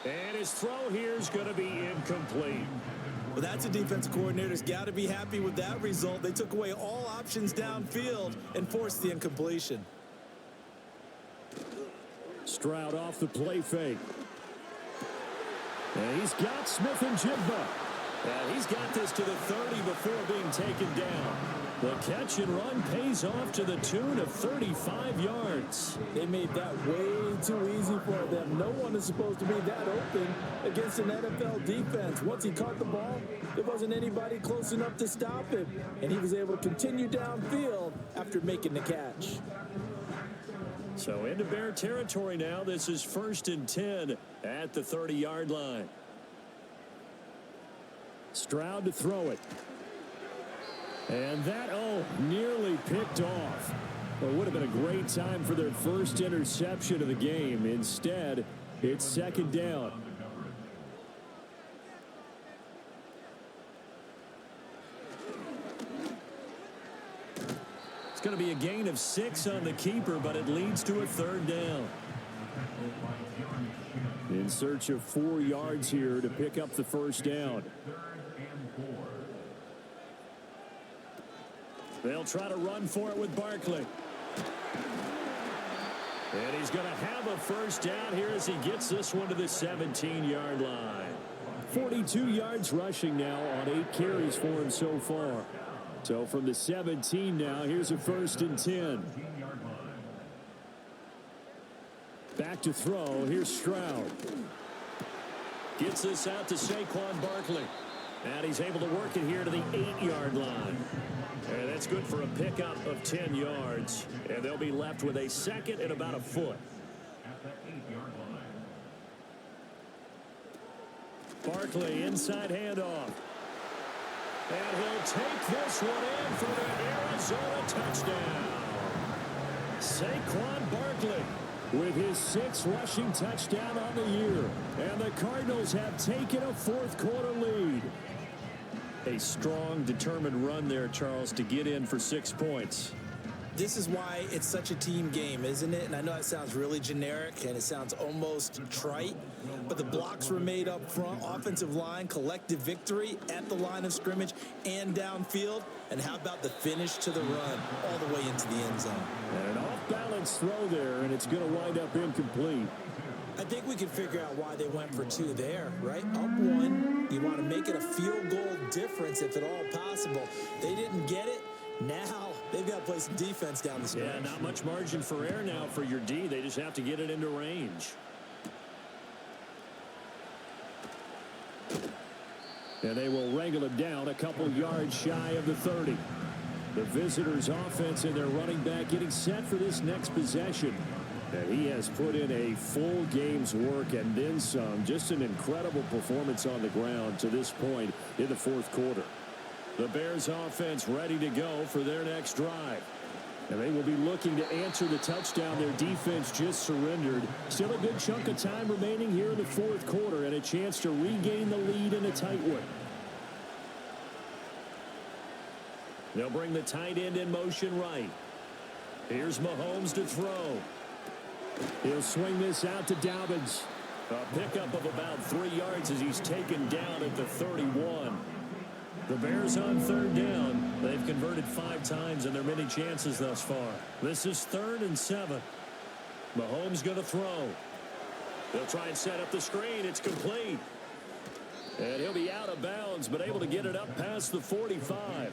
And his throw here is going to be incomplete. Well, that's a defensive coordinator's got to be happy with that result. They took away all options downfield and forced the incompletion. Stroud off the play fake. And he's got Smith and Jigba. And he's got this to the 30 before being taken down. The catch and run pays off to the tune of 35 yards. They made that way too easy for them. No one is supposed to be that open against an NFL defense. Once he caught the ball, there wasn't anybody close enough to stop him. And he was able to continue downfield after making the catch. So into Bear territory now. This is 1st and 10 at the 30-yard line. Stroud to throw it. And that, nearly picked off. Well, it would have been a great time for their first interception of the game. Instead, it's 2nd down. It's going to be a gain of 6 on the keeper, but it leads to a 3rd down. In search of 4 yards here to pick up the 1st down. They'll try to run for it with Barkley. And he's going to have a 1st down here as he gets this one to the 17-yard line. 42 yards rushing now on 8 carries for him so far. So from the 17 now, here's a 1st and 10. Back to throw. Here's Stroud. Gets this out to Saquon Barkley. And he's able to work it here to the 8-yard line. And that's good for a pickup of 10 yards. And they'll be left with a 2nd and about a foot. Barkley inside handoff. And he'll take this one in for the Arizona touchdown. Saquon Barkley with his 6th rushing touchdown on the year. And the Cardinals have taken a 4th quarter lead. A strong, determined run there, Charles, to get in for 6 points. This is why it's such a team game, isn't it? And I know it sounds really generic and it sounds almost trite, but the blocks were made up front, offensive line, collective victory at the line of scrimmage and downfield. And how about the finish to the run all the way into the end zone? And an off-balance throw there, and it's going to wind up incomplete. I think we can figure out why they went for 2 there, right? Up 1, you want to make it a field goal difference if at all possible. They didn't get it. Now they've got to play some defense down the stretch. Yeah, not much margin for error now for your D. They just have to get it into range. And they will wrangle it down a couple yards shy of the 30. The visitors' offense and their running back getting set for this next possession. And he has put in a full game's work and then some. Just an incredible performance on the ground to this point in the 4th quarter. The Bears offense ready to go for their next drive. And they will be looking to answer the touchdown their defense just surrendered. Still a good chunk of time remaining here in the 4th quarter and a chance to regain the lead in a tight one. They'll bring the tight end in motion right. Here's Mahomes to throw. He'll swing this out to Dobbins. A pickup of about 3 yards as he's taken down at the 31. The Bears on 3rd down. They've converted 5 times in their many chances thus far. This is 3rd and 7. Mahomes going to throw. They'll try and set up the screen. It's complete. And he'll be out of bounds, but able to get it up past the 45.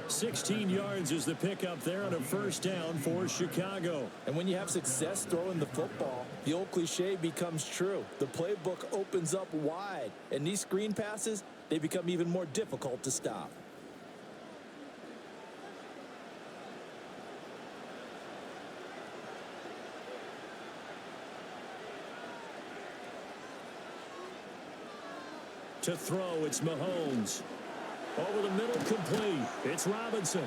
16 yards is the pickup there on a 1st down for Chicago. And when you have success throwing the football, the old cliche becomes true. The playbook opens up wide. And these screen passes, they become even more difficult to stop. To throw, it's Mahomes. Over the middle, complete. It's Robinson.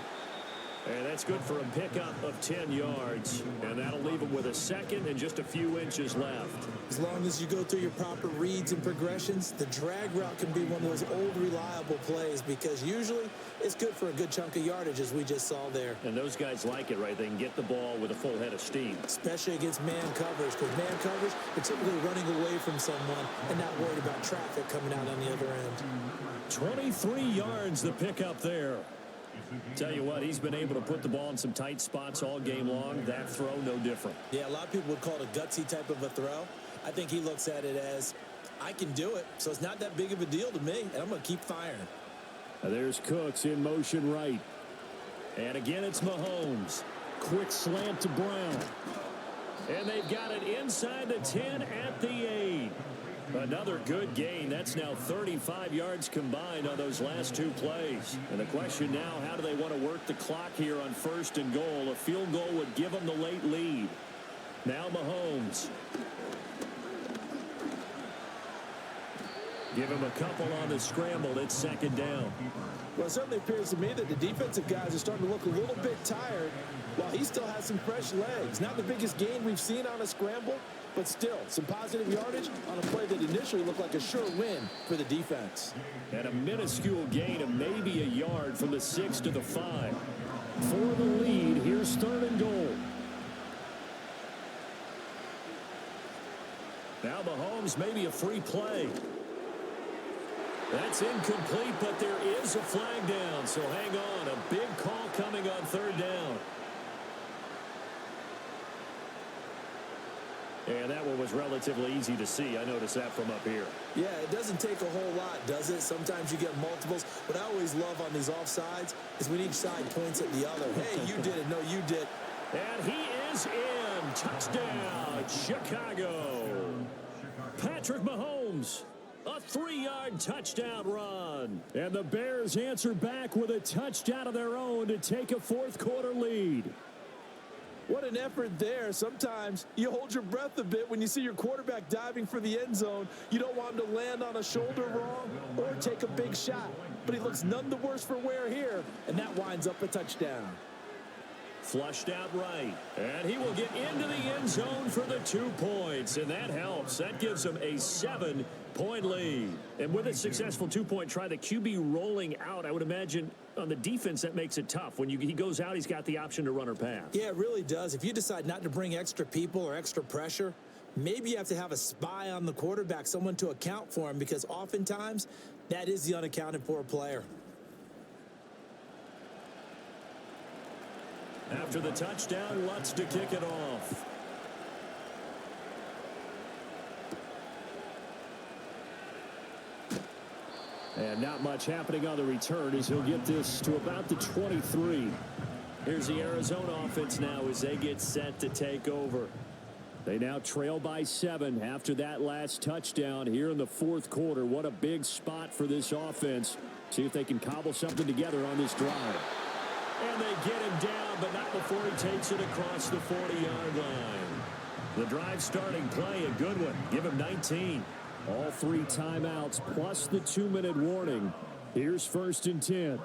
And that's good for a pickup of 10 yards. And that'll leave him with a second and just a few inches left. As long as you go through your proper reads and progressions, the drag route can be one of those old reliable plays because usually it's good for a good chunk of yardage, as we just saw there. And those guys like it, right? They can get the ball with a full head of steam. Especially against man coverage, because man coverage, they're typically running away from someone and not worried about traffic coming out on the other end. 23 yards the pickup there. Tell you what, he's been able to put the ball in some tight spots all game long. That throw, no different. Yeah, a lot of people would call it a gutsy type of a throw. I think he looks at it as, I can do it, so it's not that big of a deal to me, and I'm going to keep firing. There's Cooks in motion right. And again, it's Mahomes. Quick slant to Brown. And they've got it inside the 10 at the 8. Another good gain. That's now 35 yards combined on those last two plays. And the question now, how do they want to work the clock here on 1st and goal? A field goal would give them the late lead. Now Mahomes. Give him a couple on the scramble. It's 2nd down. Well, it certainly appears to me that the defensive guys are starting to look a little bit tired while he still has some fresh legs. Not the biggest gain we've seen on a scramble, but still some positive yardage on a play that initially looked like a sure win for the defense. And a minuscule gain of maybe a yard from the 6 to the 5. For the lead, here's 3rd and goal. Now Mahomes, maybe a free play. That's incomplete, but there is a flag down, so hang on. A big call coming on 3rd down. And that one was relatively easy to see. I noticed that from up here. Yeah, it doesn't take a whole lot, does it? Sometimes you get multiples. What I always love on these offsides is when each side points at the other. Hey, you did it. No, you did. And he is in. Touchdown, Chicago. Patrick Mahomes. A 3-yard touchdown run. And the Bears answer back with a touchdown of their own to take a 4th quarter lead. What an effort there. Sometimes you hold your breath a bit when you see your quarterback diving for the end zone. You don't want him to land on a shoulder wrong or take a big shot. But he looks none the worse for wear here, and that winds up a touchdown. Flushed out right. And he will get into the end zone for the 2 points. And that helps. That gives him a 7-point lead. And with a successful 2-point try, the QB rolling out, I would imagine on the defense that makes it tough. When he goes out, he's got the option to run or pass. Yeah, it really does. If you decide not to bring extra people or extra pressure, maybe you have to have a spy on the quarterback, someone to account for him, because oftentimes that is the unaccounted for player. After the touchdown, Lutz to kick it off. And not much happening on the return as he'll get this to about the 23. Here's the Arizona offense now as they get set to take over. They now trail by 7 after that last touchdown here in the 4th quarter. What a big spot for this offense. See if they can cobble something together on this drive. And they get him down, but not before he takes it across the 40-yard line. The drive starting play, a good one. Give him 19. All 3 timeouts plus the 2-minute warning. Here's 1st and 10.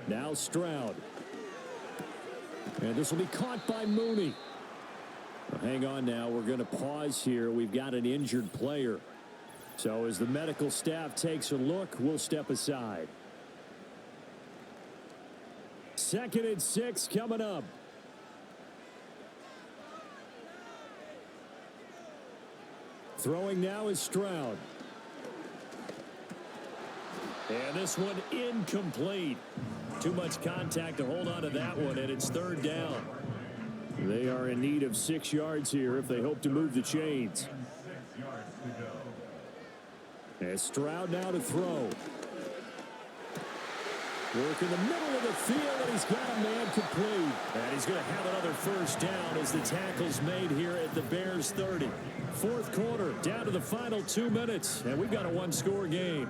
Now Stroud. And this will be caught by Mooney. Hang on now. We're going to pause here. We've got an injured player. So as the medical staff takes a look, we'll step aside. 2nd and 6 coming up. Throwing now is Stroud. And this one incomplete. Too much contact to hold on to that one, and it's 3rd down. They are in need of 6 yards here if they hope to move the chains. And Stroud now to throw. Work in the middle of the field, and he's got a man complete. And he's going to have another 1st down as the tackle's made here at the Bears 30. 4th quarter, down to the final 2 minutes, and we've got a 1-score game.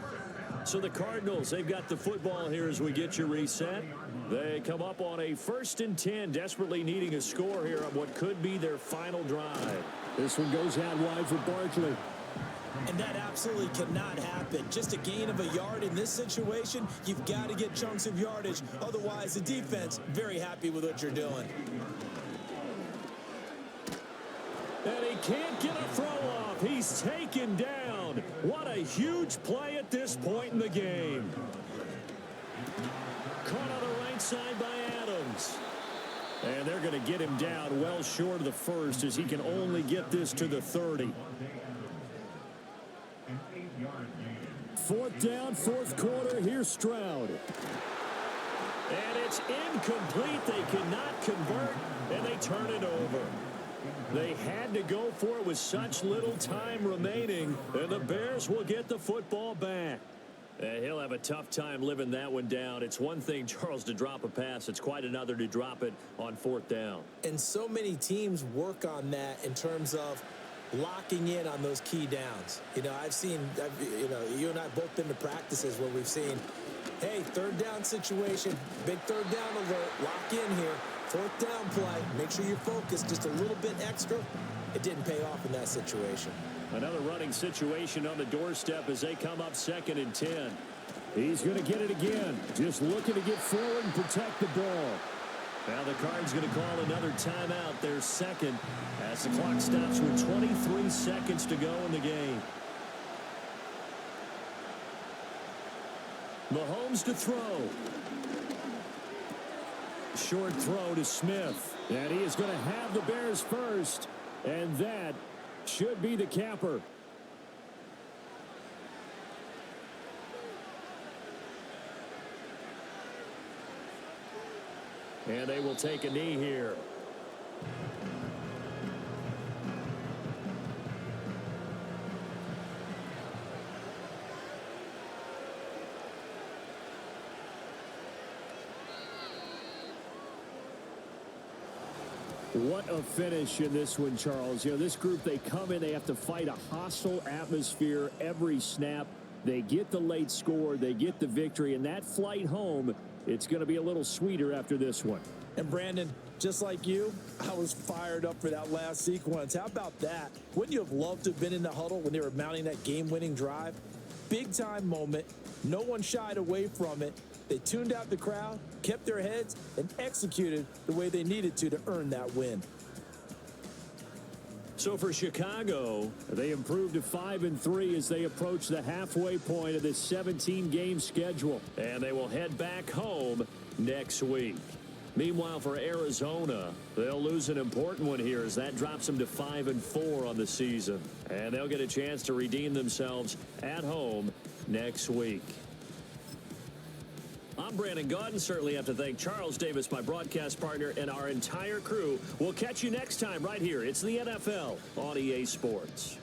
So the Cardinals, they've got the football here as we get you reset. They come up on a 1st and 10, desperately needing a score here on what could be their final drive. This one goes out wide for Barkley. And that absolutely cannot happen. Just a gain of a yard in this situation, you've got to get chunks of yardage. Otherwise, the defense, very happy with what you're doing. And he can't get a throw off. He's taken down. What a huge play at this point in the game. Caught on the right side by Adams. And they're going to get him down well short of the first as he can only get this to the 30. 4th down, 4th quarter. Here's Stroud. And it's incomplete. They cannot convert, and they turn it over. They had to go for it with such little time remaining, and the Bears will get the football back. He'll have a tough time living that one down. It's one thing, Charles, to drop a pass. It's quite another to drop it on 4th down. And so many teams work on that in terms of locking in on those key downs. You know, you and I both been to practices where we've seen, hey, 3rd down situation, big 3rd down alert, lock in here. 4th down play, make sure you're focused just a little bit extra. It didn't pay off in that situation. Another running situation on the doorstep as they come up 2nd and 10. He's going to get it again. Just looking to get forward and protect the ball. Now the Cards going to call another timeout, their 2nd, as the clock stops with 23 seconds to go in the game. Mahomes to throw. Short throw to Smith. And he is going to have the Bears first. And that should be the capper. And they will take a knee here. What a finish in this one, Charles. You know, this group, they come in, they have to fight a hostile atmosphere every snap. They get the late score, they get the victory, and that flight home, it's going to be a little sweeter after this one. And Brandon, just like you, I was fired up for that last sequence. How about that? Wouldn't you have loved to have been in the huddle when they were mounting that game-winning drive? Big-time moment. No one shied away from it. They tuned out the crowd, kept their heads, and executed the way they needed to earn that win. So for Chicago, they improved to 5-3 as they approach the halfway point of this 17-game schedule. And they will head back home next week. Meanwhile, for Arizona, they'll lose an important one here as that drops them to 5-4 on the season. And they'll get a chance to redeem themselves at home next week. I'm Brandon Gaudin. Certainly have to thank Charles Davis, my broadcast partner, and our entire crew. We'll catch you next time right here. It's the NFL on EA Sports.